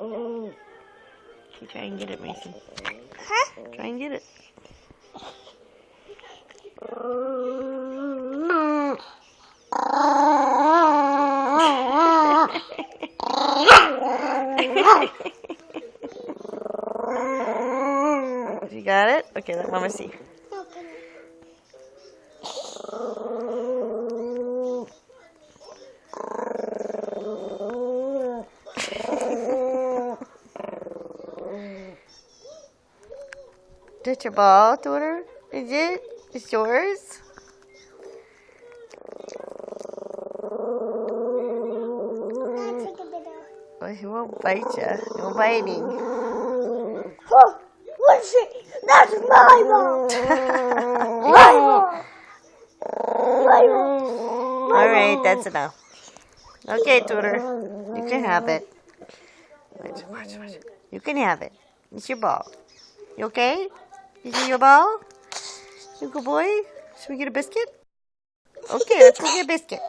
Okay, try and get it, Mason. Huh? Try and get it. You got it? Okay, let Mama see. That's your ball, daughter? Is it? It's yours? Well, he won't bite you. No biting. Oh, what's it? That's my ball. My ball. My ball. All right, that's enough. Okay, tutor. You can have it. Watch. You can have it. It's your ball. You okay? You get your ball? You good boy? Should we get a biscuit? Okay, let's go get a biscuit.